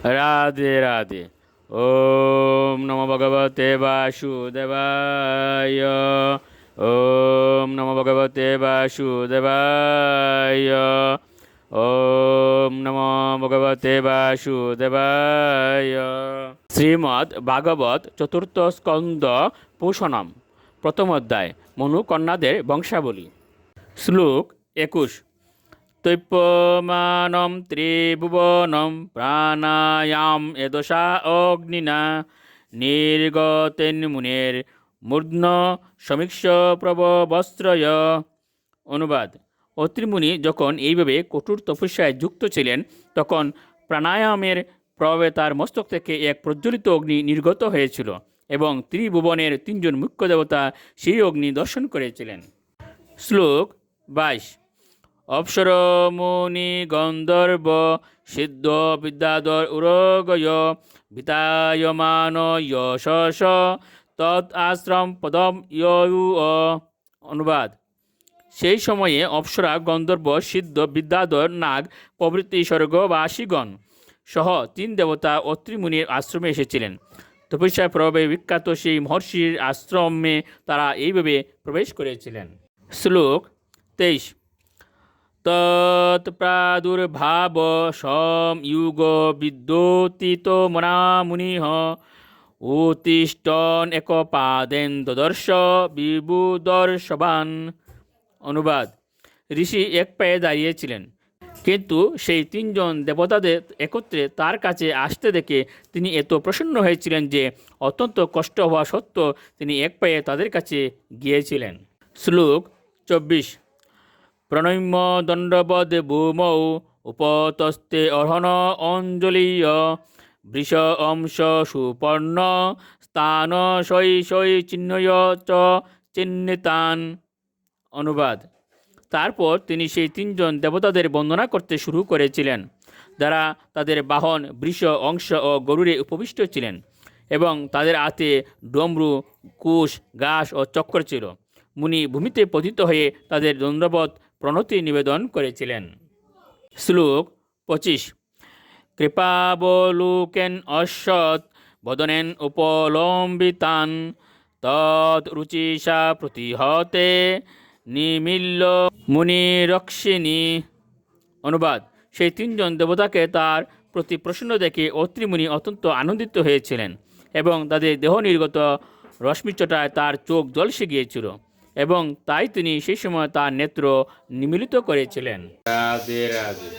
রাধে রাধে। ওম নমো ভগবতে বাসুদেবায়। ওম নমো ভগবতে বাসুদেবায়। ওম নমো ভগবতে বাসুদেবায়। শ্রীমদ্ ভাগবত চতুর্থ স্কন্দ পোষণম, প্রথম অধ্যায়, মনু কন্যাদের বংশাবলী। শ্লোক 21। তৈপ্যমানম ত্রিভুবনম প্রাণায়াম এদশা অগ্নিনা নির্গতেন মুনের মূর্ধন্য সমীক্ষ প্রবস্ত্রয়। অনুবাদ: অত্রিমুনি যখন এইভাবে কঠোর তপস্যায় যুক্ত ছিলেন, তখন প্রাণায়ামের প্রভাবে তার মস্তক থেকে এক প্রজ্বলিত অগ্নি নির্গত হয়েছিল এবং ত্রিভুবনের তিনজন মুখ্য দেবতা সেই অগ্নি দর্শন করেছিলেন। শ্লোক 22। অপ্সরমুনি গন্ধর্ব সিদ্ধ বিদ্যাধর উরগয় বিতায়মান যশস তৎ আশ্রম পদম ইয়ু। অনুবাদ: সেই সময়ে অপ্সরা, গন্ধর্ব, সিদ্ধ, বিদ্যাধর, নাগ প্রভৃতি স্বর্গবাসীগণ সহ তিন দেবতা অত্রিমুনির আশ্রমে এসেছিলেন। তপস্যার প্রভাবে বিখ্যাত সেই মহর্ষির আশ্রমে তারা এইভাবে প্রবেশ করেছিলেন। শ্লোক 23। তৎপ্রাদুর্ভাব সমযুগ বিদ্যোতিত মনামুনিঃ উত্তিষ্ঠন একপাদেন দদর্শ বিবুদর্শবান। অনুবাদ: ঋষি এক পায়ে দাঁড়িয়েছিলেন, কিন্তু সেই তিনজন দেবতাদের একত্রে তার কাছে আসতে দেখে তিনি এত প্রসন্ন হয়েছিলেন যে অত্যন্ত কষ্ট হওয়া সত্ত্বেও তিনি এক পায়ে তাদের কাছে গিয়েছিলেন। শ্লোক 24। প্রণম্য দণ্ডবদ ভূমৌ উপতস্তে অর্হণ অঞ্জলীয় বৃষ অংশ সুপর্ণ স্থান সৈ সৈ চিহ্নয় চ চিহ্নিতান। অনুবাদ: তারপর তিনি সেই তিনজন দেবতাদের বন্দনা করতে শুরু করেছিলেন, যারা তাদের বাহন বৃষ অংশ ও গরুরে উপবিষ্ট ছিলেন এবং তাদের হাতে ডমরু, কুশ, ঘাস ও চক্র ছিল। মুনি ভূমিতে পতিত হয়ে তাদের দণ্ডবত প্রণতি নিবেদন করেছিলেন। শ্লোক 25। কৃপাবলোকেন অশ্বৎ বদনেন উপলম্বিতান তৎ রুচিষা প্রতিহতে নিমিল্য মুনিরক্ষিণী। অনুবাদ: সেই তিনজন দেবতাকে তার প্রতি প্রসন্ন দেখে অত্রিমুনি অত্যন্ত আনন্দিত হয়েছিলেন এবং তাদের দেহ নির্গত রশ্মিচটায় তার চোখ ঝলসে গিয়েছিল এবং তাই তিনি সেই সময় তার নেত্র নিমীলিত করেছিলেন। রাধে রাধে।